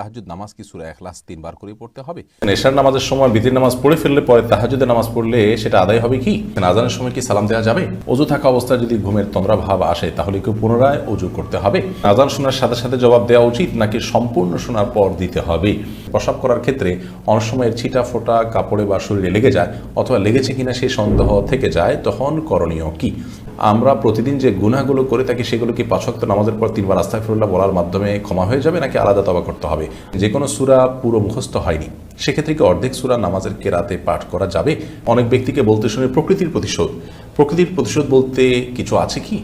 তাহাজ্জুদ নামাজ কি সূরা ইখলাস 3 বার করে পড়তে হবে? এশার নামাজের সময় বিতির নামাজ পড়ে ফেললে পরে তাহাজ্জুদের নামাজ পড়লে সেটা আদায় হবে কি? আজানের সময় কি সালাম দেওয়া যাবে? অজু থাকা অবস্থায় যদি ঘুমের তন্দ্রা ভাব আসে তাহলে কি পুনরায় অজু করতে হবে? আজান শোনার সাথে সাথে জবাব দেওয়া উচিত নাকি সম্পূর্ণ শোনার পর দিতে হবে? প্রস্রাব করার ক্ষেত্রে অনেক সময় ছিটা ফোটা কাপড়ে বা শরীরে লেগে যায়, অথবা লেগেছে কিনা সেই সন্দেহ থেকে যায়, তখন করণীয় কি? আমরা প্রতিদিন যে গুনাহগুলো করে থাকি সেগুলো কি 5 ওয়াক্ত নামাজের পর 3 বার আস্তাগফিরুল্লাহ বলার মাধ্যমে ক্ষমা হয়ে যাবে, নাকি আলাদা তওবা করতে হবে? যে কোনো সূরা পুরো মুখস্থ হয়নি, সেক্ষেত্রে কি অর্ধেক সূরা নামাজের কেরাতে পাঠ করা যাবে? অনেক ব্যক্তিকে বলতে শুনে প্রকৃতির প্রতিশোধ বলতে কিছু আছে কি?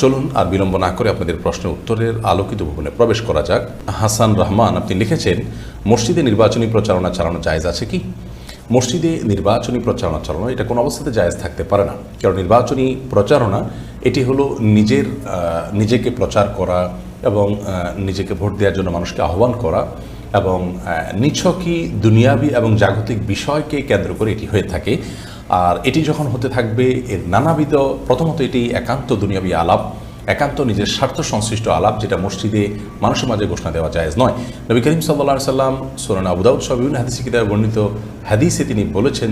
চলুন আর বিলম্ব না করে আপনাদের প্রশ্নের উত্তরের আলোকিত ভবনে প্রবেশ করা যাক। হাসান রহমান আপনি লিখেছেন, মসজিদে নির্বাচনী প্রচারণা চালানো জায়েজ আছে কি? মসজিদে নির্বাচনী প্রচারণা চালানো এটা কোনো অবস্থাতে জায়েজ থাকতে পারে না। কারণ নির্বাচনী প্রচারণা এটি হলো নিজেকে প্রচার করা এবং নিজেকে ভোট দেওয়ার জন্য মানুষকে আহ্বান করা, এবং নিছকই দুনিয়াবি এবং জাগতিক বিষয়কে কেন্দ্র করে এটি হয়ে থাকে। আর এটি যখন হতে থাকবে এর নানাবিধ, প্রথমত এটি একান্ত দুনিয়াবি আলাপ, একান্ত নিজের স্বার্থ সংশ্লিষ্ট আলাপ, যেটা মসজিদে মানুষের মাঝে ঘোষণা দেওয়া জায়েজ নয়। নবী করিম সাল্লাল্লাহু আলাইহি সাল্লাম সূরা আবু দাউদ সহ বিভিন্ন হাদিসে কিতাবে বর্ণিত হাদিসে তিনি বলেছেন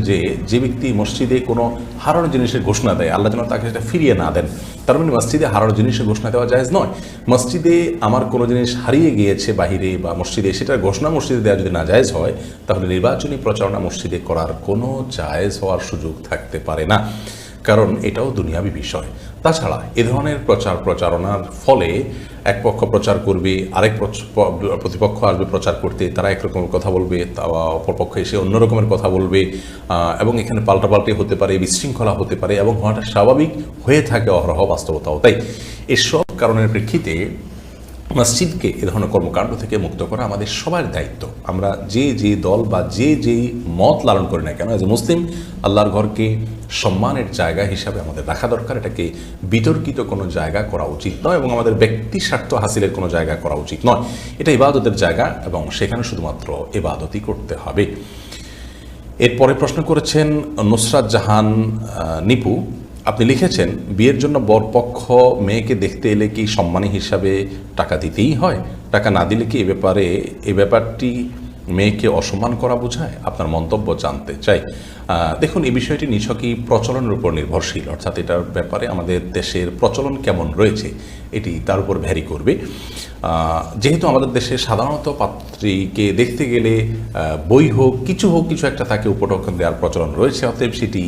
যে ব্যক্তি মসজিদে কোনো হারানো জিনিসের ঘোষণা দেয়, আল্লাহ যেন তাকে সেটা ফিরিয়ে না দেন। তার মানে মসজিদে হারানো জিনিসের ঘোষণা দেওয়া জায়েজ নয়। মসজিদে আমার কোনো জিনিস হারিয়ে গিয়েছে বাহিরে বা মসজিদে, সেটার ঘোষণা মসজিদে দেওয়া যদি না জায়েজ হয়, তাহলে নির্বাচনী প্রচারণা মসজিদে করার কোনো জায়েজ হওয়ার সুযোগ থাকতে পারে না, কারণ এটাও দুনিয়াবি বিষয়। তাছাড়া এ ধরনের প্রচারণার ফলে এক পক্ষ প্রচার করবে, আরেক প্রতিপক্ষ আসবে প্রচার করতে, তারা একরকমের কথা বলবে, অপরপক্ষ এসে অন্য রকমের কথা বলবে, এবং এখানে পাল্টাপাল্টি হতে পারে, বিশৃঙ্খলা হতে পারে, এবং হওয়াটা স্বাভাবিক হয়ে থাকে অহরহ বাস্তবতাও তাই। এসব কারণের প্রেক্ষিতে মসজিদকে এ ধরনের কর্মকাণ্ড থেকে মুক্ত করা আমাদের সবার দায়িত্ব। আমরা যে দল বা যে মত লালন করি না কেন, এজ এ মুসলিম আল্লাহর ঘরকে সম্মানের জায়গা হিসাবে আমাদের রাখা দরকার। এটাকে বিতর্কিত কোনো জায়গা করা উচিত নয়, এবং আমাদের ব্যক্তি স্বার্থ হাসিলের কোনো জায়গা করা উচিত নয়। এটা ইবাদতের জায়গা, এবং সেখানে শুধুমাত্র ইবাদতই করতে হবে। এরপরে প্রশ্ন করেছেন নুসরাত জাহান নিপু, আপনি লিখেছেন, বিয়ের জন্য বরপক্ষ মেয়েকে দেখতে এলে কি সম্মানী হিসাবে টাকা দিতেই হয়? টাকা না দিলে কি এ ব্যাপারটি মেয়েকে অসম্মান করা বোঝায়? আপনার মন্তব্য জানতে চাই। দেখুন, এই বিষয়টি নিছকই প্রচলনের উপর নির্ভরশীল, অর্থাৎ এটার ব্যাপারে আমাদের দেশের প্রচলন কেমন রয়েছে এটি তার উপর ভ্যারি করবে। যেহেতু আমাদের দেশে সাধারণত পাত্রীকে দেখতে গেলে বই হোক কিছু একটা তাকে উপঢৌকন দেওয়ার প্রচলন রয়েছে, অতএব সেটি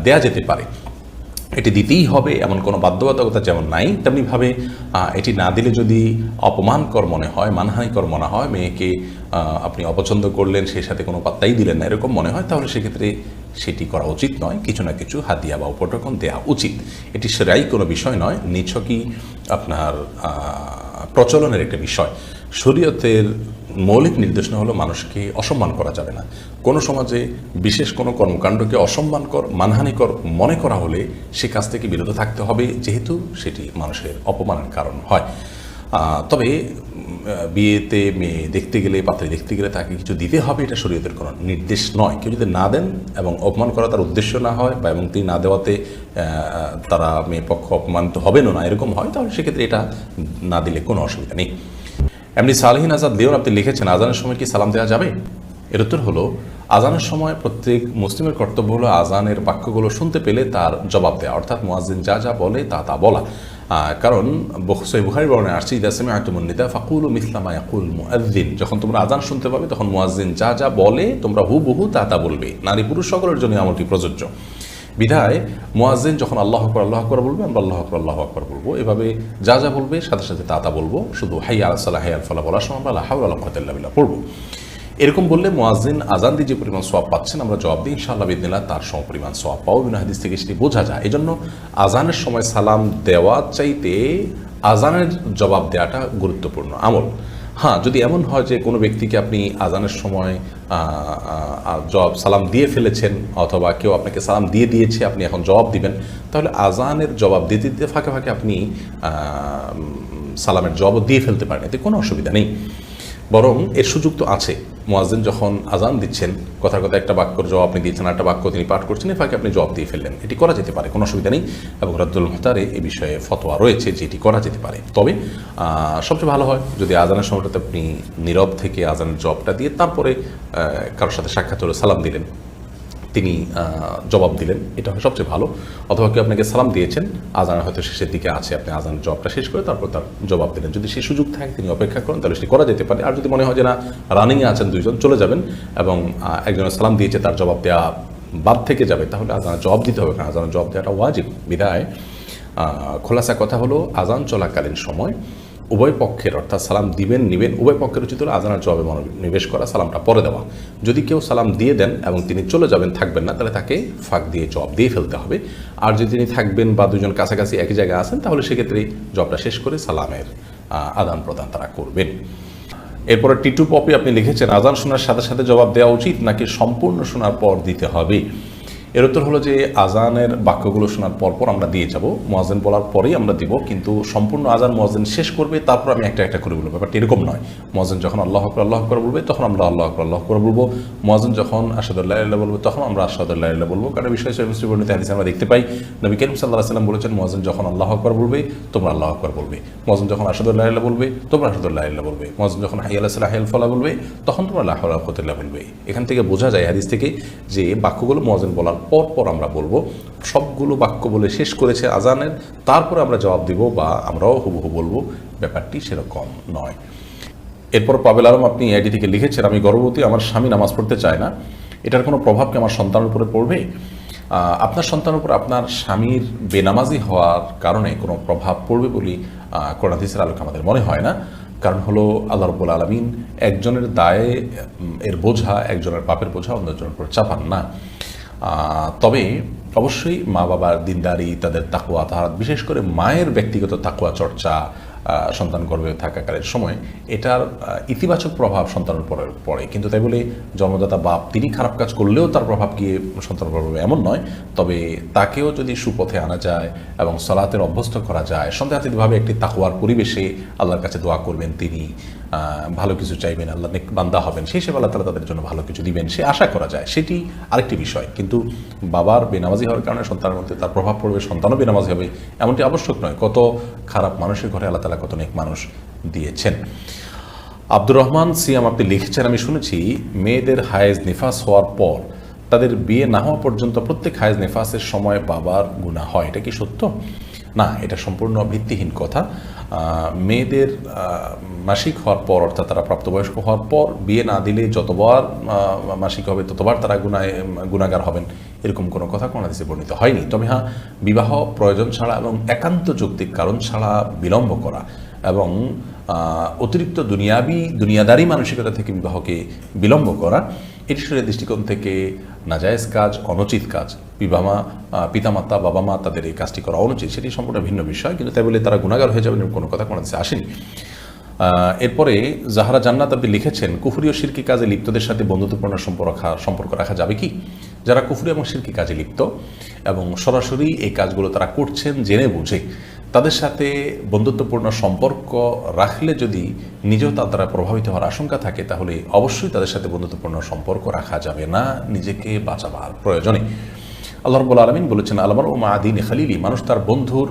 দেয়া যেতে পারে। এটি দিতেই হবে এমন কোনো বাধ্যবাধকতা যেমন নাই, তেমনিভাবে এটি না দিলে যদি অপমানকর মনে হয়, মানহানিকর মনে হয়, মেয়েকে আপনি অপছন্দ করলেন, সেই সাথে কোনো পাত্তাই দিলেন না, এরকম মনে হয়, তাহলে সেক্ষেত্রে সেটি করা উচিত নয়। কিছু না কিছু হাদিয়া বা উপঢৌকন দেওয়া উচিত। এটি সেরাই কোনো বিষয় নয়, নিছকই আপনার প্রচলনের একটা বিষয়। শরীয়তের মৌলিক নির্দেশনা হলো মানুষকে অসম্মান করা যাবে না। কোনো সমাজে বিশেষ কোনো কর্মকাণ্ডকে অসম্মানকর, মানহানিকর মনে করা হলে সে কাজ থেকে বিরত থাকতে হবে, যেহেতু সেটি মানুষের অপমানের কারণ হয়। তবে বিয়েতে মেয়ে দেখতে গেলে, পাত্রী দেখতে গেলে তাকে কিছু দিতে হবে, এটা শরীয়তের কোনো নির্দেশ নয়। কেউ যদি না দেন এবং অপমান করা তার উদ্দেশ্য না হয়, বা এবং তিনি না দেওয়াতে তারা মেয়ে পক্ষ অপমানিত হবেন না, এরকম হয়, তাহলে সেক্ষেত্রে এটা না দিলে কোনো অসুবিধা নেই। এমনি সালেহিন আজাদ লিওন আপনি লিখেছেন, আজানের সময় কি সালাম দেওয়া যাবে? এর উত্তর হলো, আজানের সময় প্রত্যেক মুসলিমের কর্তব্য হলো আজানের বাক্যগুলো শুনতে পেলে তার জবাব দেওয়া, অর্থাৎ মুয়াজ্জিন যা বলে তা বলা। কারণ সহিহ বুখারীর বর্ণনায় আসছে, ইযা সামি'তুমুন নিদা ফাকুলু মিসলা মা ইয়াকুল মুয়াজ্জিন, যখন তোমরা আজান শুনতে পাবে তখন মুয়াজ্জিন যা বলে তোমরা হুবহু তা বলবে। নারী পুরুষ সকলের জন্য আমলটি প্রযোজ্য। বিধায় মুয়াজ্জিন যখন আল্লাহু আকবার বলবে, আমরা আল্লাহু আকবার বলবো। এভাবে যা বলবে সাথে সাথে তা বলবো। শুধু হাইয়া আলাস সালাহ হাইয়া আল ফালাহ বলার সময় আমরা লা হাওলা ওয়ালা কুওয়াতা ইল্লা বিল্লাহ পড়বো। এরকম বললে মুয়াজ্জিন আজান দিয়ে যে পরিমাণ সওয়াব পাচ্ছেন, আমরা জবাব দিই ইনশাআল্লাহ বিইذনিল্লাহ তার সমপরিমাণ সওয়াব পাবো। বিভিন্ন হাদিস থেকে সেটি বোঝা যায়। এজন্য আজানের সময় সালাম দেওয়ার চাইতে আজানের জবাব দেওয়াটা গুরুত্বপূর্ণ আমল। হ্যাঁ, যদি এমন হয় যে কোনো ব্যক্তিকে আপনি আজানের সময় সালাম দিয়ে ফেলেছেন, অথবা কেউ আপনাকে সালাম দিয়েছে, আপনি এখন জবাব দিবেন, তাহলে আজানের জবাব দিতে ফাঁকে আপনি সালামের জবাব দিয়ে ফেলতে পারেন, এতে কোনো অসুবিধা নেই। বরং এর সুযোগ তো আছে। মুয়াজ্জিন যখন আজান দিচ্ছেন, কথার কথা একটা বাক্যর জবাব আপনি দিয়েছেন, একটা বাক্য তিনি পাঠ করছেন, এই ফাঁকে আপনি জবাব দিয়ে ফেললেন, এটি করা যেতে পারে, কোনো অসুবিধা নেই। এবং রাদ্দুল মুখতারে এই বিষয়ে ফতোয়া রয়েছে যে এটি করা যেতে পারে। তবে সবচেয়ে ভালো হয় যদি আজানের সময়টাতে আপনি নীরব থেকে আজানের জবাবটা দিয়ে তারপরে কারোর সাথে সাক্ষাৎ করে সালাম দিলেন, তিনি জবাব দিলেন, এটা হয় সবচেয়ে ভালো। অথবা কেউ আপনাকে সালাম দিয়েছেন, আজান হয়তো শেষের দিকে আছে, আপনি আজানের জবাবটা শেষ করে তারপর তার জবাব দিলেন। যদি সেই সুযোগ থাকে তিনি অপেক্ষা করেন তাহলে সেটি করা যেতে পারে। আর যদি মনে হয় যে না, রানিংয়ে আছেন দুইজন, চলে যাবেন এবং একজনের সালাম দিয়েছে তার জবাব দেওয়া বাদ থেকে যাবে, তাহলে আজানের জবাব দিতে হবে, কারণ আজানের জবাব দেওয়াটা ওয়াজিব। বিদায় খোলাসা কথা হলো, আজান চলাকালীন সময় উভয় পক্ষের, অর্থাৎ সালাম দিবেন নিবেন উভয় পক্ষের উচিত হলো আজানের জবাবে মনোনিবেশ করা, সালামটা পরে দেওয়া। যদি কেউ সালাম দিয়ে দেন এবং তিনি চলে যাবেন, থাকবেন না, তাহলে তাকে ফাঁক দিয়ে জবাব দিয়ে ফেলতে হবে। আর যদি তিনি থাকবেন বা দুজন কাছাকাছি একই জায়গায় আছেন, তাহলে সেক্ষেত্রে জবাবটা শেষ করে সালামের আদান প্রদান তারা করবেন। এরপরে টিটু পপি আপনি লিখেছেন, আজান শোনার সাথে সাথে জবাব দেওয়া উচিত নাকি সম্পূর্ণ শোনার পর দিতে হবে? এর উত্তর হলো যে আজানের বাক্যগুলো শোনার পরপর আমরা দিয়ে যাব, মুয়াজ্জিন বলার পরেই আমরা দিব, কিন্তু সম্পূর্ণ আজান মুয়াজ্জিন শেষ করবে তারপর আমি একটা একটা করে বলবো। ব্যাপারটা এরকম নয়। মুয়াজ্জিন যখন আল্লাহু আকবার বলবে তখন আমরা আল্লাহু আকবার বলবো, মুয়াজ্জিন যখন আশহাদু আল্লা ইলাহা ইল্লাল্লাহ বলবে তখন আমরা আশহাদু আল্লা ইলাহা ইল্লাল্লাহ বলবো। কারণ বিষয় সহিহ মুসলিম বর্ণিত হাদিসে আমরা দেখতে পাই, নবী করিম সাল্লাল্লাহু আলাইহি ওয়াসাল্লাম বলেছেন, মুয়াজ্জিন যখন আল্লাহু আকবার বলবে তোমরা আল্লাহু আকবার বলবে, মুয়াজ্জিন যখন আশহাদু আল্লা ইলাহা ইল্লাল্লাহ বলবে তোমরা আশহাদু আল্লা ইলাহা ইল্লাল্লাহ বলবে, মুয়াজ্জিন যখন হাইয়া আলাস সালাহ হাইয়াল ফালাহ বলবে তখন তোমরা লা হাওলা ওয়ালা কুওয়াতা ইল্লা বিল্লাহ বলবে। এখান থেকে বোঝা যায় হাদিস থেকে যে বাক্যগুলো মুয়াজ্জিন বলার পর আমরা বলবো। সবগুলো বাক্য বলে শেষ করেছে আজানের, তারপরে আমরা জবাব দিব বা আমরাও হুবহু বলবো, ব্যাপারটি সেরকম নয়। এরপর পাবেল আলম আপনি আইডি থেকে লিখেছেন, আমি গর্ভবতী, আমার স্বামী নামাজ পড়তে চায় না, এটার কোনো প্রভাব কি আমার সন্তানের উপরে পড়বে? আপনার সন্তানের উপর আপনার স্বামীর বেনামাজি হওয়ার কারণে কোনো প্রভাব পড়বে বলে কোরআন হাদিসের আলোকে আমাদের মনে হয় না। কারণ হলো আল্লাহ রাব্বুল আলামিন একজনের দায়ে এর বোঝা, একজনের পাপের বোঝা অন্যজনের উপর চাপান না। তবে অবশ্যই মা বাবার দিনদারি, তাদের তাকওয়া তাহারাত, বিশেষ করে মায়ের ব্যক্তিগত তাকওয়া চর্চা সন্তান গর্ভে থাকাকালের সময়, এটার ইতিবাচক প্রভাব সন্তানের উপর পড়ে। কিন্তু তাই বলে জন্মদাতা বাপ তিনি খারাপ কাজ করলেও তার প্রভাব গিয়ে সন্তানের উপর পড়বে এমন নয়। তবে তাকেও যদি সুপথে আনা যায় এবং সালাতের অভ্যস্ত করা যায়, সন্দেহাতীতভাবে একটি তাকওয়ার পরিবেশে আল্লাহর কাছে দোয়া করবেন, তিনি ভালো কিছু চাইবেন, আল্লাহ নেক বান্দা হবেন, সেই হিসেবে আল্লাহ তাআলা তাদের জন্য ভালো কিছু দিবেন, সে আশা করা যায়, সেটি আরেকটি বিষয়। কিন্তু বাবার বেনামাজি হওয়ার কারণে সন্তানের মধ্যে তার প্রভাব পড়বে, সন্তানও বেনামাজি হবে এমনটি আবশ্যক নয়। কত খারাপ মানুষের ঘরে আল্লাহ তাআলা কত নেক মানুষ দিয়েছেন। আব্দুর রহমান সিয়াম আপনি লিখেছেন, আমি শুনেছি মেয়েদের হায়েজ নিফাস হওয়ার পর তাদের বিয়ে না হওয়া পর্যন্ত প্রত্যেক হায়েজ নিফাসের সময় বাবার গুনাহ হয়, এটা কি সত্য? না, এটা সম্পূর্ণ ভিত্তিহীন কথা। মেয়েদের মাসিক হওয়ার পর, অর্থাৎ তারা প্রাপ্তবয়স্ক হওয়ার পর বিয়ে না দিলে যতবার মাসিক হবে ততবার তারা গুনাহগার হবেন, এরকম কোনো কথা কোন হাদিসে বর্ণিত হয়নি। তবে হ্যাঁ, বিবাহ প্রয়োজন ছাড়া এবং একান্ত যৌক্তিক কারণ ছাড়া বিলম্ব করা এবং অতিরিক্ত দুনিয়াদারি মানসিকতা থেকে বিবাহকে বিলম্ব করা, এটি শরীয়তের দৃষ্টিকোণ থেকে নাজায়েজ কাজ, অনুচিত কাজ। পিতামাতা, বাবা মা তাদের এই কাজটি করা অনুচিত, সেটি সম্পূর্ণ ভিন্ন বিষয়। কিন্তু তাই বলে তারা গুনাহগার হয়ে যাবেন এরকম কোনো কথা কোনো হাদিসে আসেনি। এরপরে জাহারা জান্নাত আপনি লিখেছেন, কুফরি ও শিরকি কাজে লিপ্তদের সাথে বন্ধুত্বপূর্ণ সম্পর্ক রাখা যাবে কি? যারা কুফরি এবং শিরকি কাজে লিপ্ত এবং সরাসরি এই কাজগুলো তারা করছেন জেনে বুঝে, তাদের সাথে বন্ধুত্বপূর্ণ সম্পর্ক রাখলে যদি নিজেও তার দ্বারা প্রভাবিত হওয়ার আশঙ্কা থাকে, তাহলে অবশ্যই তাদের সাথে বন্ধুত্বপূর্ণ সম্পর্ক রাখা যাবে না, নিজেকে বাঁচাবার প্রয়োজনে। আল্লাহ রাব্বুল আলামিন বলেছেন, আলমার ও মা দীন খালিলি, মানুষ তার বন্ধুর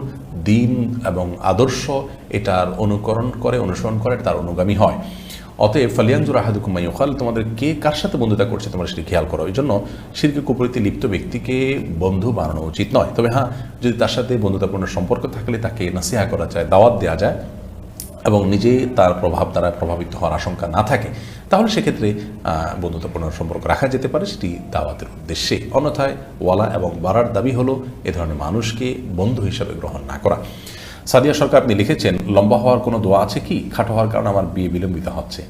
দিন এবং আদর্শ এটার অনুসরণ করে, তার অনুগামী হয়। অতএব ফালিয়ানজুর আহাদুকুম মা ইউখাল, তোমাদের কে কার সাথে বন্ধুতা করছে তোমরা সেটি খেয়াল করো। এই জন্য শিরকে কুফরিতে লিপ্ত ব্যক্তিকে বন্ধু বানানো উচিত নয়। তবে হ্যাঁ, যদি তার সাথে বন্ধুতাপূর্ণ সম্পর্ক থাকলে তাকে নাসিহা করা যায়, দাওয়াত দেওয়া যায় এবং নিজে তার প্রভাব দ্বারা প্রভাবিত হওয়ার আশঙ্কা না থাকে, তাহলে সেক্ষেত্রে বন্ধুত্বপূর্ণ সম্পর্ক রাখা যেতে পারে, সেটি দাওয়াতের উদ্দেশ্যে। অন্যথায় ওয়ালা এবং বারার দাবি হলো এ ধরনের মানুষকে বন্ধু হিসাবে গ্রহণ না করা। সাদিয়া সরকার আপনি লিখেছেন, লম্বা হওয়ার কোনো দোয়া আছে কি? খাটো হওয়ার কারণে আমার বিয়ে বিলম্বিত হচ্ছে।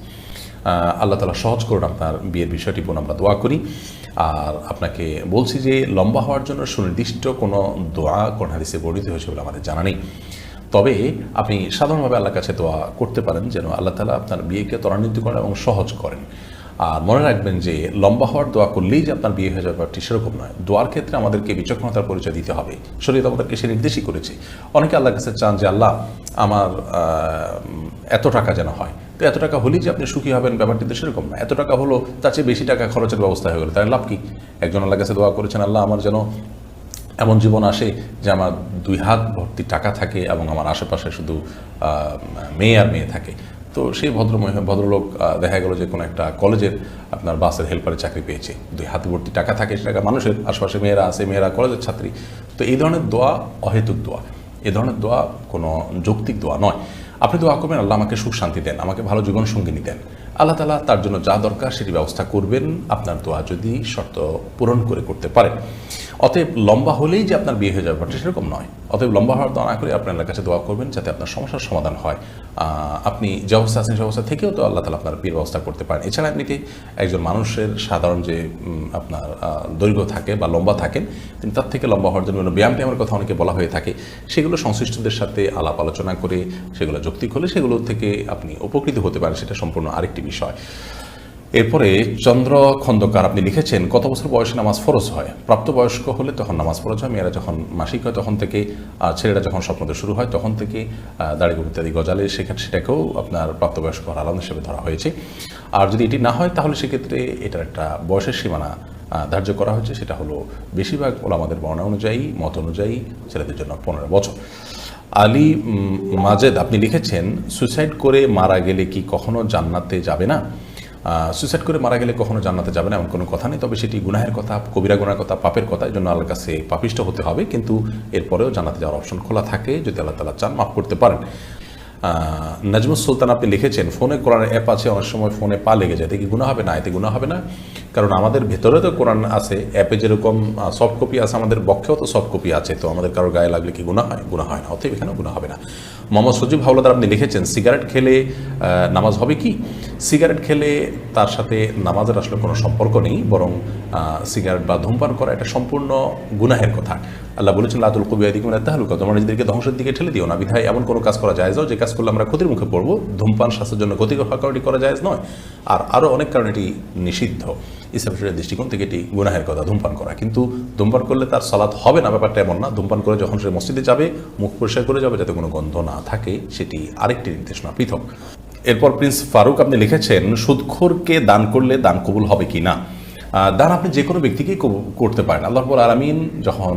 আল্লাহ তাআলা সহজ করুন আপনার বিয়ের বিষয়টি, আমরা দোয়া করি। আর আপনাকে বলছি যে লম্বা হওয়ার জন্য সুনির্দিষ্ট কোনো দোয়া কোন হাদিসে বর্ণিত হয়েছে বলে আমাদের জানা নেই। তবে আপনি সাধারণভাবে আল্লাহর কাছে দোয়া করতে পারেন যেন আল্লাহ তাআলা আপনার বিয়েকে ত্বরান্বিত করেন এবং সহজ করেন। আর মনে রাখবেন যে লম্বা হওয়ার দোয়া করলেই যে আপনার বিয়ে হয়ে যাবে ব্যাপারটি সেরকম নয়। দোয়ার ক্ষেত্রে আমাদেরকে বিচক্ষণতার পরিচয় দিতে হবে, শরীয়ত আমাদেরকে সে নির্দেশই করেছে। অনেকে আল্লাহর কাছে চান যে আল্লাহ আমার এত টাকা যেন হয়, তো এত টাকা হলেই যে আপনি সুখী হবেন ব্যাপারটি তো সেরকম না। এত টাকা হলো, তার চেয়ে বেশি টাকা খরচের ব্যবস্থা হয়ে গেলো, তাই লাভ কি? একজন আল্লাহর কাছে দোয়া করেছেন, আল্লাহ আমার যেন এমন জীবন আসে যে আমার 2 হাত ভর্তি টাকা থাকে এবং আমার আশেপাশে শুধু মেয়ে আর মেয়ে থাকে। তো সেই ভদ্রলোক দেখা গেল যে কোনো একটা কলেজের আপনার বাসের হেল্পারে চাকরি পেয়েছে, 2 হাত ভর্তি টাকা থাকে, সেটা মানুষের আশেপাশে মেয়েরা আছে, মেয়েরা কলেজের ছাত্রী। তো এই ধরনের দোয়া অহেতুক দোয়া, এই ধরনের দোয়া কোনো যৌক্তিক দোয়া নয়। আপনি দোয়া করবেন আল্লাহ আমাকে সুখ শান্তি দেন, আমাকে ভালো জীবন সঙ্গিনী দেন, আল্লাহ তাআলা তার জন্য যা দরকার সেটি ব্যবস্থা করবেন, আপনার দোয়া যদি শর্ত পূরণ করে করতে পারে। অতএব লম্বা হলেই যে আপনার বিয়ে হয়ে যাবে ব্যাপারটা সেরকম নয়। অতএব লম্বা হওয়ার দোয়া না করে আপনি আল্লাহর কাছে দোয়া করবেন যাতে আপনার সমস্যার সমাধান হয়। আপনি যে অবস্থা আছেন সেই অবস্থা থেকেও তো আল্লাহ তাআলা আপনার বিয়ের ব্যবস্থা করতে পারেন। এছাড়া এমনিতে একজন মানুষের সাধারণ যে আপনার দৈর্ঘ্য থাকে বা লম্বা থাকেন, তিনি তার থেকে লম্বা হওয়ার জন্য ব্যায়ামের কথা অনেকে বলা হয়ে থাকে, সেগুলো সংশ্লিষ্টদের সাথে আলাপ আলোচনা করে সেগুলো যৌক্তিক হলে সেগুলো থেকে আপনি উপকৃত হতে পারেন, সেটা সম্পূর্ণ আরেকটি বিষয়। এরপরে চন্দ্র খন্দকার আপনি লিখেছেন, কত বছর বয়সে নামাজ ফরজ হয়? প্রাপ্তবয়স্ক হলে তখন নামাজ ফরজ হয়, মেয়েরা যখন মাসিক হয় তখন থেকে, ছেলেরা যখন স্বপ্নদোষ শুরু হয় তখন থেকে দাড়ি ইত্যাদি গজালে সেটাকেও আপনার প্রাপ্তবয়স্ক হওয়ার আলাদা হিসেবে ধরা হয়েছে। আর যদি এটি না হয় তাহলে সেক্ষেত্রে এটার একটা বয়সের সীমানা ধার্য করা হয়েছে, সেটা হলো বেশিরভাগ ওলামাদের বর্ণনা অনুযায়ী, মত অনুযায়ী ছেলেদের জন্য 15 বছর। আলী মাজেদ আপনি লিখেছেন, সুইসাইড করে মারা গেলে কি কখনো জান্নাতে যাবে না? সুইসাইড করে মারা গেলে কখনো জান্নাতে যাবে না এমন কোনো কথা নেই, তবে সেটি গুনাহের কথা, কবিরা গুনাহের কথা, পাপের কথা, এই জন্য আল্লাহর কাছে পাপিষ্ট হতে হবে, কিন্তু এরপরেও জান্নাতে যাওয়ার অপশন খোলা থাকে, যদি আল্লাহ তাআলা চান মাফ করতে পারেন। নাজমুস সুলতান আপনি লিখেছেন, ফোনে কোরআনের অ্যাপ আছে, অনেক সময় ফোনে পা লেগে যায়, এতে কি গুনাহ হবে? না, এতে গুনাহ হবে না, কারণ আমাদের ভেতরে তো কোরআন আছে, অ্যাপে যেরকম সফট কপি আছে, আমাদের বক্ষেও তো সফট কপি আছে, তো আমাদের কারো গায়ে লাগলে কি গুনাহ হয়? গুনাহ হয় না, অতএব এখানেও গুনাহ হবে না। মোহাম্মদ সজিব হাওলাদার আপনি লিখেছেন, সিগারেট খেলে নামাজ হবে কি? সিগারেট খেলে তার সাথে নামাজের আসলে কোনো সম্পর্ক নেই, বরং সিগারেট বা ধূমপান করা এটা সম্পূর্ণ গুনাহের কথা। আল্লাহ বলেছেন, লা তুলকু বিআইদিকুম ইলা তাহলুকা, তোমরা নিজেদেরকে ধ্বংসের দিকে ঠেলে দিও না। বিধায় এমন কোনো কাজ করা জায়েজ নয় যে কাজ করলে আমরা ক্ষতির মুখে পড়বো। ধূমপান স্বাস্থ্যের জন্য ক্ষতিকর হওয়ার কারণে করা জায়েজ নয়, আর আরও অনেক কারণে এটি নিষিদ্ধ। ইসলামের দৃষ্টিকোণ থেকে এটি গুনাহের কথা ধূমপান করা, কিন্তু ধূমপান করলে তার সালাত হবে না ব্যাপারটা এমন না। ধূমপান করে যখন সে মসজিদে যাবে মুখ পরিষ্কার করে যাবে যাতে কোনো গন্ধ না থাকে, সেটি আরেকটি নির্দেশনা পৃথক। এরপর প্রিন্স ফারুক আপনি লিখেছেন, সুদখোরকে দান করলে দান কবুল হবে কি না? দান আপনি যে কোনো ব্যক্তিকেই করতে পারেন। আল্লাহ রাব্বুল আলামিন যখন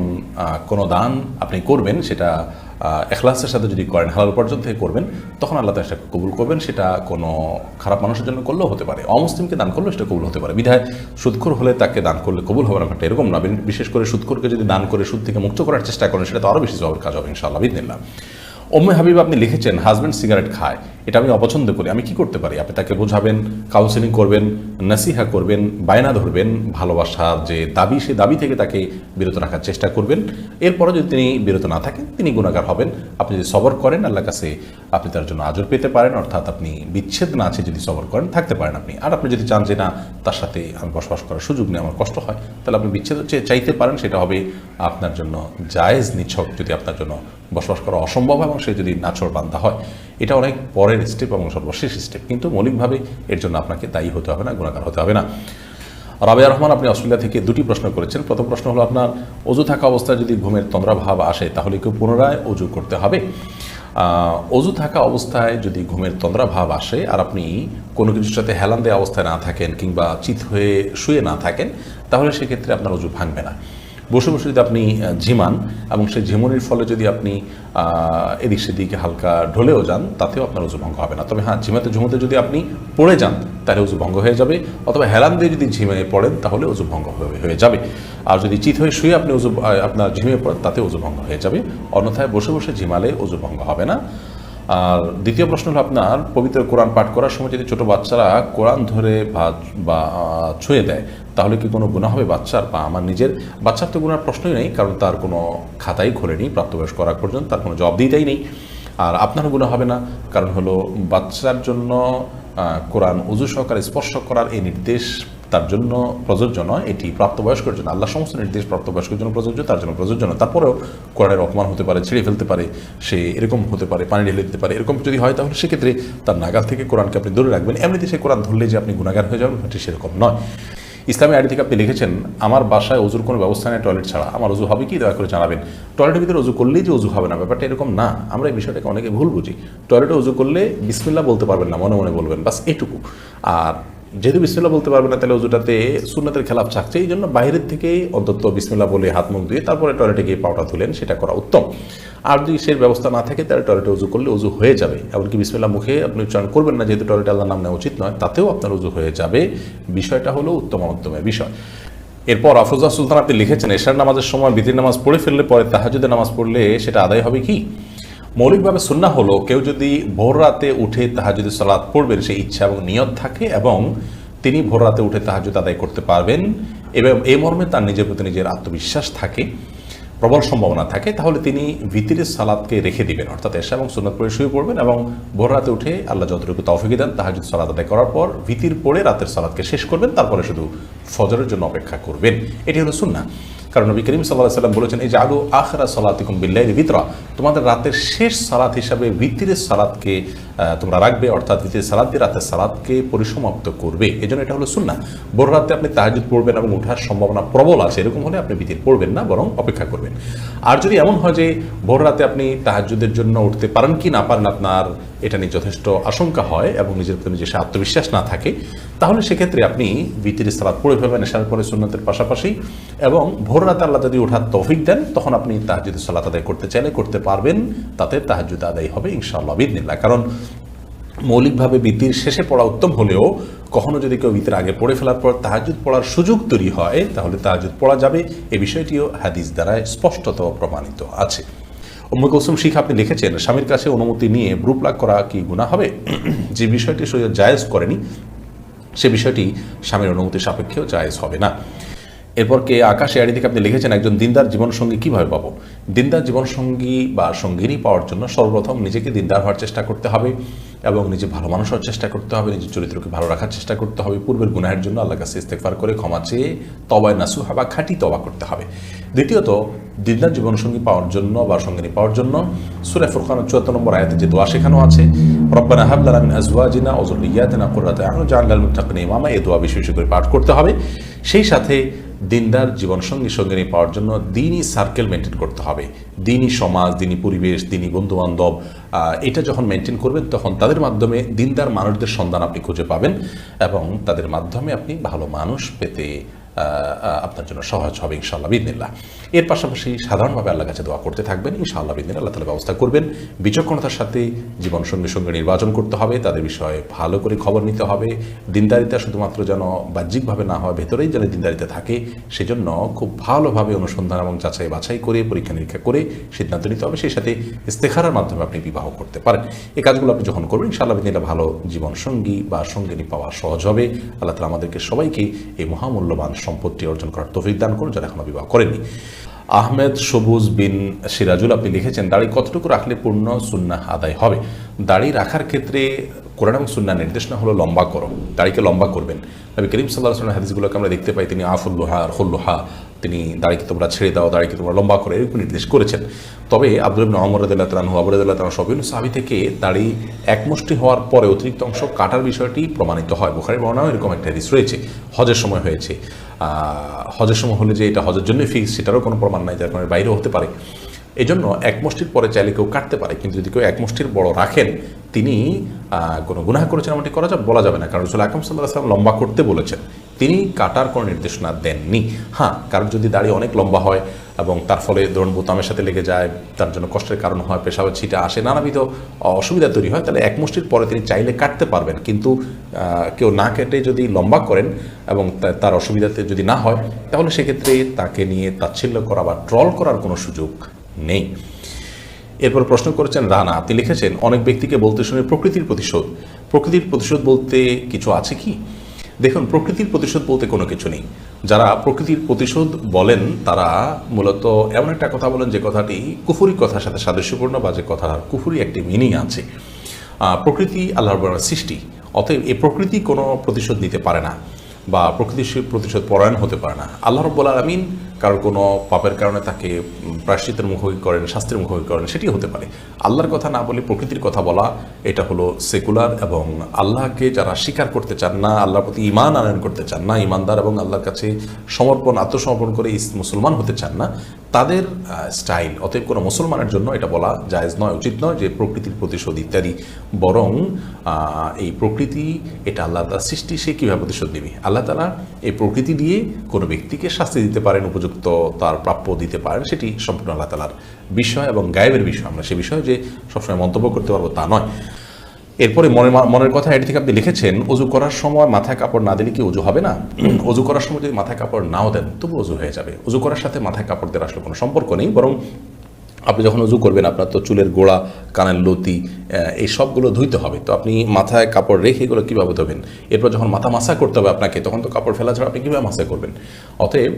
কোনো দান আপনি করবেন, সেটা ইখলাসের সাথে যদি করেন, হালাল উপার্জন থেকে করবেন, তখন আল্লাহ তাআলা সেটা কবুল করবেন। সেটা কোনো খারাপ মানুষের জন্য করলেও হতে পারে, অমুসলিমকে দান করলেও সেটা কবুল হতে পারে। বিধায় সুদখোর হলে তাকে দান করলে কবুল হবে না, ব্যাপারটা এরকম না। বিশেষ করে সুদখোরকে যদি দান করে সুদ থেকে মুক্ত করার চেষ্টা করেন, সেটা তো আরও বেশি সওয়াবের কাজ হবে ইনশাআল্লাহ বিইذনিল্লাহ। উম্মে হাবিব আপনি লিখেছেন, হাজব্যান্ড সিগারেট খায়, এটা আমি অপছন্দ করি, আমি কি করতে পারি? আপনি তাকে বোঝাবেন, কাউন্সেলিং করবেন, নাসিহা করবেন, বায়না ধরবেন, ভালোবাসার যে দাবি, সেই দাবি থেকে তাকে বিরত রাখার চেষ্টা করবেন। এরপরও যদি তিনি বিরত না থাকেন, তিনি গুনাহগার হবেন। আপনি যদি সবর করেন, আল্লাহর কাছে আপনি তার জন্য আজর পেতে পারেন, অর্থাৎ আপনি বিচ্ছেদ না আছে যদি সবর করেন, থাকতে পারেন আপনি। আর আপনি যদি চান যে না, তার সাথে আমি বসবাস করার সুযোগ নেই, আমার কষ্ট হয়, তাহলে আপনি বিচ্ছেদ চাইতে পারেন, সেটা হবে আপনার জন্য জায়েজ নিছক, যদি আপনার জন্য বসবাস করা অসম্ভব এবং সে যদি নাছোড় বান্ধা হয়। এটা অনেক পরের স্টেপ এবং সর্বশেষ স্টেপ, কিন্তু মৌলিকভাবে এর জন্য আপনাকে দায়ী হতে হবে না, গুনাহগার হতে হবে না। রাবিয়া রহমান আপনি অস্ট্রেলিয়া থেকে 2টি প্রশ্ন করেছেন। প্রথম প্রশ্ন হলো, আপনার অজু থাকা অবস্থায় যদি ঘুমের তন্দ্রাভাব আসে তাহলে কি পুনরায় অজু করতে হবে? অজু থাকা অবস্থায় যদি ঘুমের তন্দ্রাভাব আসে আর আপনি কোনো কিছুর সাথে হেলান দেওয়া অবস্থায় না থাকেন কিংবা চিত হয়ে শুয়ে না থাকেন, তাহলে সেক্ষেত্রে আপনার অজু ভাঙবে না। বসে বসে যদি আপনি ঝিমান এবং সেই ঝিমুনির ফলে যদি আপনি এদিক সেদিকে হালকা ঢলেও যান, তাতেও আপনার অজু ভঙ্গ হবে না। তবে হ্যাঁ, ঝুমোতে যদি আপনি পড়ে যান তাহলে অজু ভঙ্গ হয়ে যাবে, অথবা হেলান দিয়ে যদি ঝিমিয়ে পড়েন তাহলে অজু ভঙ্গ হয়ে যাবে। আর যদি চিত হয়ে শুয়ে আপনি আপনার ঝিমিয়ে পড়েন, তাতে অজু ভঙ্গ হয়ে যাবে। অন্যথায় বসে বসে ঝিমালে অজু ভঙ্গ হবে না। আর দ্বিতীয় প্রশ্ন হলো, আপনার পবিত্র কোরআন পাঠ করার সময় যদি ছোট বাচ্চারা কোরআন ধরে বা ছুঁয়ে দেয়, তাহলে কি কোনো গুনাহ হবে বাচ্চার? বা আমার নিজের বাচ্চার তো গুনার প্রশ্নই নেই, কারণ তার কোনো খাতাই খোলেনি প্রাপ্তবয়স্ক করার পর্যন্ত, তার কোনো জবাবদিহিতাই নেই। আর আপনারও গুনাহ হবে না, কারণ হলো বাচ্চার জন্য কোরআন ওযু সহকারে স্পর্শ করার এই নির্দেশ তার জন্য প্রযোজ্য নয়, এটি প্রাপ্তবয়স্কের জন্য। আল্লাহ সমস্ত নির্দেশ প্রাপ্তবয়স্কের জন্য প্রযোজ্য, তার জন্য প্রযোজ্য নয়। তারপরেও কোরআনের অপমান হতে পারে, ছিঁড়ে ফেলতে পারে, সে এরকম হতে পারে, পানি ঢেলে দিতে পারে, এরকম যদি হয় তাহলে সেক্ষেত্রে তার নাগাল থেকে কোরআনকে আপনি দূরে রাখবেন। এমনিতে সে কোরআন ধরলে যে আপনি গুনাহগার হয়ে যাবেন, সেটি সেরকম নয়। ইসলামী আইডি থেকে আপনি লিখেছেন, আমার বাসায় অজুর কোনো ব্যবস্থা নেই টয়লেট ছাড়া, আমার অজু হবে কি দয়া করে জানাবেন। টয়লেটের ভিতরে অজু করলেই যে অজু হবে না, ব্যাপারটা এরকম না। আমরা এই বিষয়টাকে অনেকে ভুল বুঝি। টয়লেটে অজু করলে বিসমিল্লাহ বলতে পারবেন না, মনে মনে বলবেন, বাস এটুকু। আর যেহেতু বিসমিল্লাহ বলতে পারবেন না, তাহলে অজুটাতে সুন্নতের খেলাফ থাকছে, এই জন্য বাইরের থেকেই অন্তত বিসমিল্লাহ বলে হাত মুখ ধুয়ে তারপরে টয়লেটে গিয়ে পাউটা তুলেন, সেটা করা উত্তম। আর যদি সেই ব্যবস্থা না থাকে তাহলে টয়লেটে উজু করলে উজু হয়ে যাবে। এমনকি বিসমিল্লাহ মুখে আপনি উচ্চারণ করবেন না, যেহেতু টয়লেটে আল্লাহর নাম নেওয়া উচিত নয়, তাতেও আপনার উজু হয়ে যাবে। বিষয়টা হলো উত্তমের বিষয়। এরপর আফরোজা সুলতান আপনি লিখেছেন, এশার নামাজের সময় বিতির নামাজ পড়ে ফেললে পরে তাহাজ্জুদের নামাজ পড়লে সেটা আদায় হবে কি? মৌলিকভাবে সুন্নাহ হলো, কেউ যদি ভোর রাতে উঠে তাহাজ্জুদের সালাত পড়বেন, সেই ইচ্ছা এবং নিয়ত থাকে এবং তিনি ভোর রাতে উঠে তাহাজ্জুদ আদায় করতে পারবেন এবং এই মর্মে তার নিজের প্রতি নিজের আত্মবিশ্বাস থাকে, প্রবল সম্ভাবনা থাকে, তাহলে তিনি ভিতরের সালাতকে রেখে দিবেন, অর্থাৎ এশা এবং সুন্নাত পড়ে শুয়ে পড়বেন এবং ভোর রাতে উঠে আল্লাহ যতটুকু তৌফিক দেন তাহাজ্জুদ সালাত আদায় করার পর ভিতির পড়ে রাতের সালাতকে শেষ করবেন, তারপরে শুধু ফজরের জন্য অপেক্ষা করবেন। এটি হলো সুন্নাহ। কারণ নবী করিম সাল্লাল্লাহু আলাইহি ওয়াসাল্লাম বলেছেন, এই জালু আখিরা সালাতিকুম বিল্লাইলি বিতরা, তোমাদের রাতের শেষ সালাত হিসাবে ভিতরের সালাতকে তোমরা রাখবে, অর্থাৎ ভিতরের সালাত দিয়ে রাতের সালাতকে পরিসমাপ্ত করবে। এজন্য এটা হলো সুন্নাহ। ভোর রাতে আপনি তাহাজ্জুদ পড়বেন এবং ওঠার সম্ভাবনা প্রবল আছে, এরকম হলে আপনি ভিতর পড়বেন না, বরং অপেক্ষা করবেন। আর যদি এমন হয় যে ভোর রাতে আপনি তাহাজ্জুদের জন্য উঠতে পারেন কি না পারেন, আপনার এটা নিয়ে যথেষ্ট আশঙ্কা হয় এবং নিজের প্রতি নিজের আত্মবিশ্বাস না থাকে, তাহলে সেক্ষেত্রে আপনি ভিতরের সালাত পড়ে ফেলবেন এশার পরে সুন্নাতের পাশাপাশি, এবং ভোর রাতে আল্লাহ যদি ওঠার তৌফিক দেন তখন আপনি তাহাজ্জুদের সালাত আদায় করতে চাইলে করতে পারবেন, তাতে তাহাজ্জুদ আদায় হবে ইনশাআল্লাহ বিইذনিল্লাহ। কারণ মৌলিকভাবে বিতির শেষে পড়া উত্তম হলেও কখনো যদি কেউ বিতির আগে পড়ে ফেলার পর তাহাজ্জুদ পড়ার সুযোগ তৈরি হয়, তাহলে তাহাজ্জুদ পড়া যাবে। এই বিষয়টিও হাদিস দ্বারা স্পষ্টত প্রমাণিত আছে। উম্মে কুলসুম শিখ আপনি লিখেছেন, স্বামীর কাছে অনুমতি নিয়ে ব্রু প্লাগ করা কি গুনাহ হবে? যে বিষয়টি শরীয়ত জায়েজ করেনি, সে বিষয়টি স্বামীর অনুমতি সাপেক্ষেও জায়েজ হবে না। এরপর কে আকাশ এআড়ি থেকে আপনি লিখেছেন, একজন দিনদার জীবনসঙ্গী কীভাবে পাবো? দিনদার জীবনসঙ্গী বা সঙ্গিনী পাওয়ার জন্য সর্বপ্রথম নিজেকে দিনদার হওয়ার চেষ্টা করতে হবে এবং নিজে ভালো মানুষ হওয়ার চেষ্টা করতে হবে, নিজের চরিত্রকে ভালো রাখার চেষ্টা করতে হবে, পূর্বের গুনাহের জন্য আল্লাহর কাছে ইস্তেগফার করে ক্ষমা চেয়ে তওবায়ে নাসুহা বা খাঁটি তওবা করতে হবে। দ্বিতীয়ত, দিনদার জীবনসঙ্গী পাওয়ার জন্য বা সঙ্গিনী পাওয়ার জন্য সূরা ফুরকানের ৭৪ নম্বর আয়াতে যে দোয়া শেখানো আছে, রব্বানা হাব লানা মিন আজওয়াজিনা ওয়া যুররিয়্যাতিনা কুররাতা আ'ইউন ওয়াজআলনা লিল মুত্তাকিনা ইমামা, এই দোয়া বেশি বেশি করে পাঠ করতে হবে। সেই সাথে দিনদার জীবনসঙ্গী সঙ্গিনী পাওয়ার জন্য দিনই সার্কেল মেনটেন করতে হবে, দিনই সমাজ, দিনই পরিবেশ, দিনই বন্ধুবান্ধব, এটা যখন মেনটেন করবেন তখন তাদের মাধ্যমে দিনদার মানুষদের সন্ধান আপনি খুঁজে পাবেন এবং তাদের মাধ্যমে আপনি ভালো মানুষ পেতে আপনার জন্য সহজ হবে ইনশাআল্লাহ বিইذনিল্লাহ। এর পাশাপাশি সাধারণভাবে আল্লাহর কাছে দোয়া করতে থাকবেন, ইনশাআল্লাহ বিইذনিল্লাহ আল্লাহ তাআলা ব্যবস্থা করবেন। বিচক্ষণতার সাথে জীবনসঙ্গী সঙ্গে নির্বাচন করতে হবে, তাদের বিষয়ে ভালো করে খবর নিতে হবে। দিনদারিতা শুধুমাত্র যেন বাহ্যিকভাবে না হয়, ভেতরেই যেন দিনদারিতা থাকে, সেজন্য খুব ভালোভাবে অনুসন্ধান এবং যাচাই বাছাই করে পরীক্ষা নিরীক্ষা করে সিদ্ধান্ত নিতে হবে। সেই সাথে ইস্তেখারার মাধ্যমে আপনি বিবাহ করতে পারেন। এই কাজগুলো আপনি যখন করবেন ইনশাআল্লাহ বিইذনিল্লাহ ভালো জীবনসঙ্গী বা সঙ্গিনী পাওয়া সহজ হবে। আল্লাহ তাআলা আমাদেরকে সবাইকে এই মহামূল্যবান সম্পত্তি অর্জন করার তৌফিক দান করুন যারা এখনো বিবাহ করেননি। আহমেদ সবুজ বিন সিরাজুল আপনি লিখেছেন, দাড়ি কতটুকু রাখলে পূর্ণ সুন্নাহ আদায় হবে? দাড়ি রাখার ক্ষেত্রে কোরআন এবং সুন্নাহ নির্দেশনা হলো লম্বা করো, দাড়িকে লম্বা করবেন। নবী করিম সাল্লাল্লাহু আলাইহি ওয়াসাল্লাম হাদিসগুলোকে আমরা দেখতে পাই, তিনি আফুল্লুহা আর খুল্লুহা, তিনি দাড়িকে তোমরা ছেড়ে দাও, দাড়িকে তোমরা লম্বা করো, এরকম নির্দেশ করেছেন। তবে আব্দুল্লাহ ইবনে ওমর রাদিয়াল্লাহু তাআলা আনহু, আবু রাদিয়াল্লাহু তাআলা সবিন সাহাবী থেকে দাড়ি এক মুষ্টি হওয়ার পরে অতিরিক্ত অংশ কাটার বিষয়টি প্রমাণিত হয়। বুখারীর বর্ণনায় এরকম একটা হাদিস রয়েছে। হজের সময় হয়েছে, হজের সময় হলে যে এটা হজের জন্য ফিক্স সেটারও কোনো প্রমাণ নাই, যার কারণে বাইরেও হতে পারে। এই জন্য এক মুষ্টির পরে চাইলে কেউ কাটতে পারে, কিন্তু যদি কেউ এক মুষ্টির বড় রাখেন তিনি কোনো গুনাহ করেছেন এমনটি করা যাবে বলা যাবে না, কারণ রাসূল আকরাম সাল্লাল্লাহু আলাইহি ওয়াসাল্লাম লম্বা করতে বলেছেন, তিনি কাটার কোনো নির্দেশনা দেননি। হ্যাঁ, কারণ যদি দাড়ি অনেক লম্বা হয় এবং তার ফলে ধরুন বোতামের সাথে লেগে যায়, তার জন্য কষ্টের কারণ হয়, পেশাবের ছিটা আসে, নানাবিধ অসুবিধা তৈরি হয়, তাহলে এক মুষ্টির পরে তিনি চাইলে কাটতে পারবেন। কিন্তু কেউ না কেটে যদি লম্বা করেন এবং তার অসুবিধাতে যদি না হয়, তাহলে সেক্ষেত্রে তাকে নিয়ে তাচ্ছিল্য করা বা ট্রল করার কোনো সুযোগ নেই। এরপর প্রশ্ন করেছেন রানা, আপনি লিখেছেন, অনেক ব্যক্তিকে বলতে শুনে প্রকৃতির প্রতিশোধ। প্রকৃতির প্রতিশোধ বলতে কিছু আছে কি? দেখুন, প্রকৃতির প্রতিশোধ বলতে কোনো কিছু নেই। যারা প্রকৃতির প্রতিশোধ বলেন তারা মূলত এমন একটা কথা বলেন যে কথাটি কুফরি কথার সাথে সাদৃশ্যপূর্ণ বা যে কথার কুফরি একটি মিনিং আছে। প্রকৃতি আল্লাহর সৃষ্টি, অতএব এই প্রকৃতি কোনো প্রতিশোধ নিতে পারে না বা প্রকৃতির প্রতিশোধ পরায়ণ হতে পারে না। আল্লাহ রাব্বুল আলামিন কারোর কোনো পাপের কারণে তাকে প্রায়শ্চিত্তের মুখোমুখি করেন, শাস্তির মুখোমুখি করেন, সেটি হতে পারে। আল্লাহর কথা না বলে প্রকৃতির কথা বলা, এটা হলো সেকুলার। এবং আল্লাহকে যারা স্বীকার করতে চান না, আল্লাহর প্রতি ঈমান আনয়ন করতে চান না, ঈমানদার এবং আল্লাহর কাছে আত্মসমর্পণ করে মুসলমান হতে চান না, তাদের স্টাইল। অতএব কোনো মুসলমানের জন্য এটা বলা জায়েজ নয়, উচিত নয় যে প্রকৃতির প্রতিশোধ ইত্যাদি। বরং এই প্রকৃতি এটা আল্লাহ তাআলার সৃষ্টি, সে কীভাবে প্রতিশোধ নেবে? আল্লাহ তাআলা এই প্রকৃতি দিয়ে কোনো ব্যক্তিকে শাস্তি দিতে পারেন, উপযুক্ত তার প্রাপ্য দিতে পারেন, সেটি সম্পূর্ণ আল্লাহ তাআলার বিষয় এবং গায়েবের বিষয়। আমরা সে বিষয়ে যে সবসময় মন্তব্য করতে পারবো তা নয়। এরপরে মনের কথা এটি থেকে আপনি লিখেছেন, অজু করার সময় মাথায় কাপড় না দিলে কি অজু হবে না? অজু করার সময় যদি মাথায় কাপড় নাও দেন তবু অজু হয়ে যাবে। অজু করার সাথে মাথায় কাপড় দেওয়ার আসলে কোনো সম্পর্ক নেই। বরং আপনি যখন অজু করবেন, আপনার তো চুলের গোড়া, কানের লতি, এই সবগুলো ধুইতে হবে। তো আপনি মাথায় কাপড় রেখে এগুলো কীভাবে ধোবেন? এরপর যখন মাথা মাসা করতে হবে আপনাকে, তখন তো কাপড় ফেলা ছাড়া আপনি কীভাবে মাসা করবেন? অতএব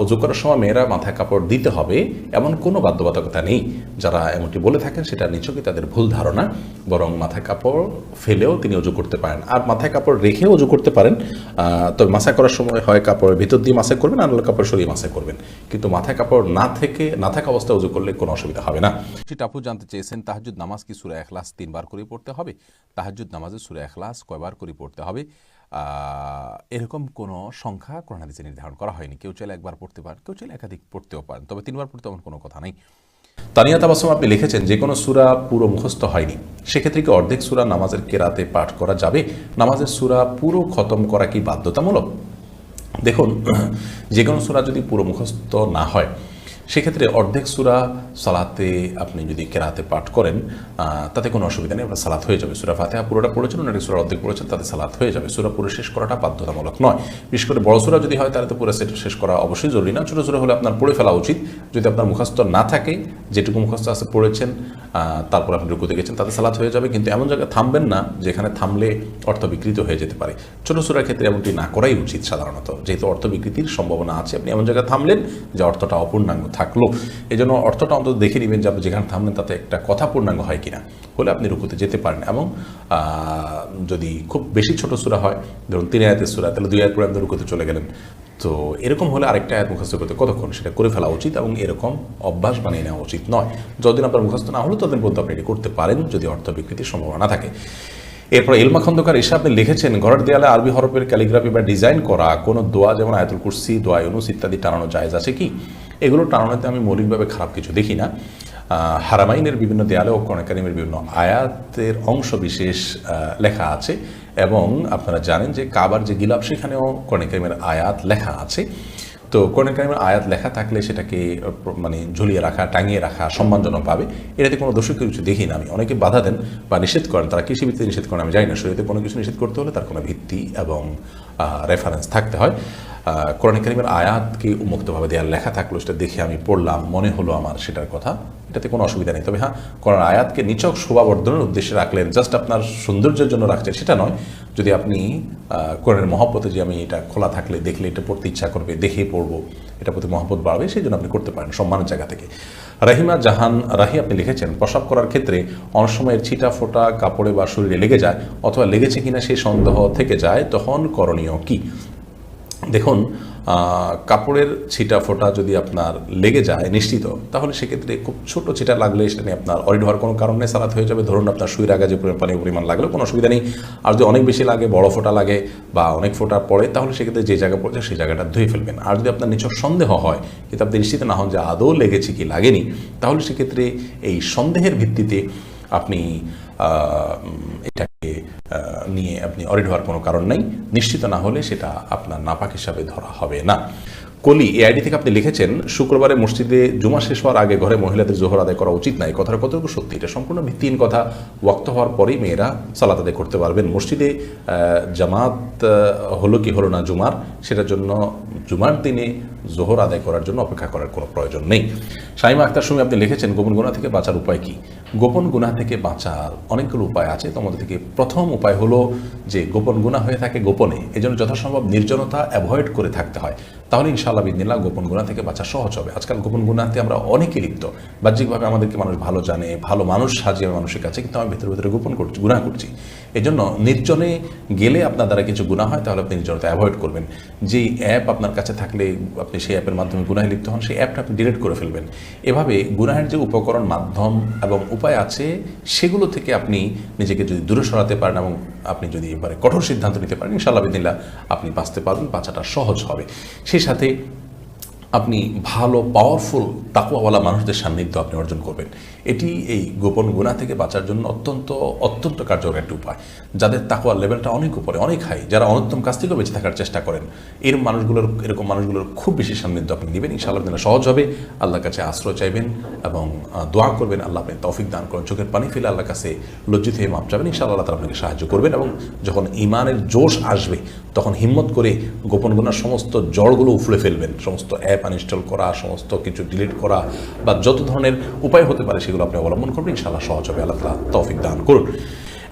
অজু করার সময় মেয়েরা মাথায় কাপড় দিতে হবে এমন কোনো বাধ্যবাধকতা নেই। যারা এমনটি বলে থাকেন সেটা নিছকই তাদের ভুল ধারণা। বরং মাথায় কাপড় ফেলেও তিনি অজু করতে পারেন, আর মাথায় কাপড় রেখেও অজু করতে পারেন। তবে মাসা করার সময় হয় কাপড়ের ভিতর দিয়ে মাসা করবেন, আর কাপড় সরিয়ে মাসা করবেন। কিন্তু মাথায় কাপড় না থাকা অবস্থায় অজু করলে কোনো অসুবিধা হবে না। টাপু জানতে চেয়েছেন, তাহাজ্জুদ নামাজ কি সূরা ইখলাস 3 বার করে পড়তে হবে? তাহাজ্জুদ নামাজে সূরা ইখলাস কয়বার করে পড়তে হবে এরকম কোনো সংখ্যা কোরআন হাদিসে নির্ধারণ করা হয়নি। কেউ চাইলে একবার পড়তে পারেন, কেউ চাইলে একাধিক পড়তেও পারেন, তবে 3 বার পড়তে এমন কোনো কথা নেই। তানিয়া তাবাসসুম আপনি লিখেছেন, যে কোনো সূরা পুরো মুখস্থ হয়নি, সেক্ষেত্রে কি অর্ধেক সূরা নামাজের কেরাতে পাঠ করা যাবে? নামাজের সূরা পুরো খতম করা কি বাধ্যতামূলক? দেখুন, যে কোনো সূরা যদি পুরো মুখস্থ না হয়, সেক্ষেত্রে অর্ধেক সূরা সালাতে আপনি যদি কেরাতে পাঠ করেন তাতে কোনো অসুবিধা নেই, আপনার সালাত হয়ে যাবে। সূরা ফাতিহা পুরোটা পড়েছেন, অনেক সূরা অর্ধেক পড়েছেন, তাতে সালাত হয়ে যাবে। সূরা পুরো শেষ করাটা বাধ্যতামূলক নয়। বিশেষ করে বড় সূরা যদি হয় তাহলে তো পুরো সেট শেষ করা অবশ্যই জরুরি না। ছোটো সূরা হলে আপনার পড়ে ফেলা উচিত। যদি আপনার মুখস্থ না থাকে, যেটুকু মুখস্থ আছে পড়েছেন, তারপর আপনি রুকুতে গেছেন, তাতে সালাত হয়ে যাবে। কিন্তু এমন জায়গায় থামবেন না যেখানে থামলে অর্থ বিকৃত হয়ে যেতে পারে। ছোটো সূরার ক্ষেত্রে এমনটি না করাই উচিত সাধারণত, যেহেতু অর্থ বিকৃতির সম্ভাবনা আছে। আপনি এমন জায়গায় থামলেন যে অর্থটা অপূর্ণাঙ্গ থাকলো, এই জন্য অর্থটা অন্তত দেখে নেবেন যে আপনি যেখানে থামলেন তাতে একটা কথা পূর্ণাঙ্গ হয় কিনা। হলে আপনি রুকুতে যেতে পারেন। এবং যদি খুব বেশি ছোট সূরা হয়, ধরুন 3 আয়াতের সূরা, তাহলে 2 আয়াত পরে আপনি রুকুতে চলে গেলেন। তো এরকম হলে আরেকটা আয়াত মুখস্থ করতে কতক্ষণ, সেটা করে ফেলা উচিত এবং এরকম অভ্যাস বানিয়ে নেওয়া উচিত নয়। যতদিন আপনার মুখস্থ না হলো ততদিন পর্যন্ত আপনি এটি করতে পারেন, যদি অর্থ বিকৃতির সম্ভাবনা না থাকে। এরপর ইলমা খন্দকার এসে আপনি লিখেছেন, ঘরের দেয়ালে আরবি হরফের ক্যালিগ্রাফি বা ডিজাইন করা কোনো দোয়া, যেমন আয়াতুল কুরসি, দোয়া ইউনুস ইত্যাদি টানানো জায়েজ আছে কি? এগুলো টানানোতে আমি মৌলিকভাবে খারাপ কিছু দেখি না। হারামাইনের বিভিন্ন দেয়ালে ও কোরআন কারীমের বিভিন্ন আয়াতের অংশ বিশেষ লেখা আছে, এবং আপনারা জানেন যে কাবার যে গিলাফ, সেখানেও কোরআন কারীমের আয়াত লেখা আছে। তো কোরআন কারীমের আয়াত লেখা থাকলে সেটাকে মানে ঝুলিয়ে রাখা, টাঙিয়ে রাখা সম্মানজনক পাবে, এটাতে কোনো দোষী কিছু দেখি না আমি। অনেকে বাধা দেন বা নিষেধ করেন, তারা কৃষি ভিত্তিতে নিষেধ করেন আমি জানি না। শরীয়তে কোনো কিছু নিষেধ করতে হলে তার কোনো ভিত্তি এবং রেফারেন্স থাকতে হয়। কোরআন কারীমের আয়াতকে উন্মুক্তভাবে দেওয়ার লেখা থাকলো, সেটা দেখে আমি পড়লাম, মনে হলো আমার সেটার কথা, এটাতে কোনো অসুবিধা নেই। তবে হ্যাঁ, কোরআন আয়াতকে নিছক শোভাবর্ধনের উদ্দেশ্যে রাখলেন, জাস্ট আপনার সৌন্দর্যের জন্য রাখছেন, সেটা নয়। যদি আপনি কোরআনের মহব্বতে, যে আমি এটা খোলা থাকলে দেখলে এটা পড়তে ইচ্ছা করবে, দেখে পড়বো, এটা প্রতি মহব্বত বাড়বে, সেই জন্য আপনি করতে পারেন সম্মানের জায়গা থেকে। রাহিমা জাহান রাহি আপনি লিখেছেন, প্রস্রাব করার ক্ষেত্রে অনেক সময় ছিটা ফোটা কাপড়ে বা শরীরে লেগে যায়, অথবা লেগেছে কিনা সেই সন্দেহ থেকে যায়, তখন করণীয় কি? দেখুন, কাপড়ের ছিটা ফোটা যদি আপনার লেগে যায় নিশ্চিত, তাহলে সেক্ষেত্রে খুব ছোট ছিটা লাগলে সেটা নিয়ে আপনার অরিড হওয়ার কোনো কারণ নেই, সালাত হয়ে যাবে। ধরুন আপনার সুইয়ের আগে যে পরিমাণ লাগলে কোনো অসুবিধা নেই। আর যদি অনেক বেশি লাগে, বড় ফোঁটা লাগে বা অনেক ফোঁটা পড়ে, তাহলে সেক্ষেত্রে যে জায়গা পড়ছে সেই জায়গাটা ধুয়ে ফেলবেন। আর যদি আপনার নিছক সন্দেহ হয়, কিন্তু আপনি নিশ্চিত না হন যে আদৌ লেগেছে কি লাগেনি, তাহলে সেক্ষেত্রে এই সন্দেহের ভিত্তিতে আপনি এটাকে নিয়ে আপনি অরিড হওয়ার কোনো কারণ নেই। নিশ্চিত না হলে সেটা আপনার নাপাক হিসাবে ধরা হবে না। কলি এই আইডি থেকে আপনি লিখেছেন, শুক্রবারে মসজিদে জুমা শেষ হওয়ার আগে ঘরে মহিলাদের জোহর আদায় করা উচিত না, এই কথাটা কতটুকু সত্যি? এটা সম্পূর্ণ ভিত্তিহীন কথা। ওয়াক্ত হওয়ার পরেই মেয়েরা সালাত আদায় করতে পারবেন। মসজিদে জামাত হলো কি হলো না জুমার, সেটার জন্য জুমার দিনে জোহর আদায় করার জন্য অপেক্ষা করার কোনো প্রয়োজন নেই। শাইমা আক্তার সুমি আপনি লিখেছেন, গোপন গুনাহ থেকে বাঁচার উপায় কি? গোপন গুনাহ থেকে বাঁচার অনেকগুলো উপায় আছে। তোমাদের থেকে প্রথম উপায় হলো যে গোপন গুনাহ হয়ে থাকে গোপনে, এজন্য যথাসম্ভব নির্জনতা অ্যাভয়েড করে থাকতে হয়। তাহলে ইনশাআল্লাহ বিদিনিল্লাহ গোপন গুনাহ থেকে বাঁচা সহজ হবে। আজকাল গোপন গুনাহতে আমরা অনেকে লিপ্ত। বাহ্যিকভাবে আমাদেরকে মানুষ ভালো জানে, ভালো মানুষ সাজিয়ে মানুষের কাছে, কিন্তু আমি ভেতরে ভেতরে গোপন করছি, গুনাহ করছি। এই জন্য নির্জনে গেলে আপনার দ্বারা কিছু গুনাহ হয়, তাহলে আপনি নির্জনতা অ্যাভয়েড করবেন। যেই অ্যাপ আপনার কাছে থাকলে আপনি সেই অ্যাপের মাধ্যমে গুনাহে লিপ্ত হন, সেই অ্যাপটা আপনি ডিলিট করে ফেলবেন। এভাবে গুনাহের যে উপকরণ, মাধ্যম এবং উপায় আছে, সেগুলো থেকে আপনি নিজেকে যদি দূরে সরাতে পারেন এবং আপনি যদি এবারে কঠোর সিদ্ধান্ত নিতে পারেন, ইনশাআল্লাহ বিদিনিল্লাহ আপনি বাঁচতে পারবেন, বাঁচাটা সহজ হবে। সেই সাথে আপনি ভালো পাওয়ারফুল তাকওয়াওয়ালা মানুষদের সান্নিধ্য আপনি অর্জন করবেন। এটি এই গোপন গুনাহ থেকে বাঁচার জন্য অত্যন্ত অত্যন্ত কার্যকর একটা উপায়। যাদের তাকওয়ার লেভেলটা অনেক উপরে, অনেক হাই, যারা অনুত্তম কাজ থেকেও বেঁচে থাকার চেষ্টা করেন, এরকম মানুষগুলোর খুব বেশি সান্নিধ্য আপনি নেবেন, ইনশাআল্লাহ আপনারা সহজ হবে। আল্লাহর কাছে আশ্রয় চাইবেন এবং দোয়া করবেন, আল্লাহ আপনি তৌফিক দান করেন। চোখের পানি ফেলে আল্লাহর কাছে লজ্জিত হয়ে মাপ চাবেন, ইনশাআল্লাহ আল্লাহ তাআলা আপনাকে সাহায্য করবেন। এবং যখন ঈমানের জোশ আসবে, তখন হিম্মত করে গোপন গুনার সমস্ত জড়গুলো উফড়ে ফেলবেন। সমস্ত অ্যাপ আনইনস্টল করা, সমস্ত কিছু ডিলিট করা বা যত ধরনের উপায় হতে পারে সেগুলো আপনি অবলম্বন করবেন, ইনশাআল্লাহ সহজ হবে। আল্লাহ তাআলা তৌফিক দান করুন।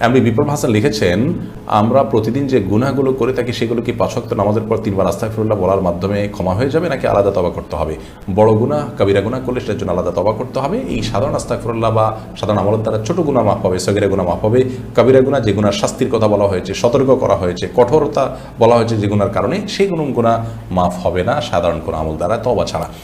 এমনি বিপ্লব হাসান লিখেছেন, আমরা প্রতিদিন যে গুনাহগুলো করে থাকি সেগুলো কি 5 ওয়াক্ত নামাজের পর 3 বার আস্তাগফিরুল্লাহ বলার মাধ্যমে ক্ষমা হয়ে যাবে, নাকি আলাদা তওবা করতে হবে? বড় গুনাহ, কবিরা গুনাহ করলে সেটার জন্য আলাদা তওবা করতে হবে। এই সাধারণ আস্তাগফিরুল্লাহ বা সাধারণ আমলের দ্বারা ছোট গুনাহ মাফ হবে, সগীরা গুনাহ মাফ হবে। কবিরা গুনাহ, যে গুনার শাস্তির কথা বলা হয়েছে, সতর্ক করা হয়েছে, কঠোরতা বলা হয়েছে যে গুনার কারণে, সেই গুনাহ মাফ হবে না সাধারণ কোনো আমল দ্বারা তওবা ছাড়া।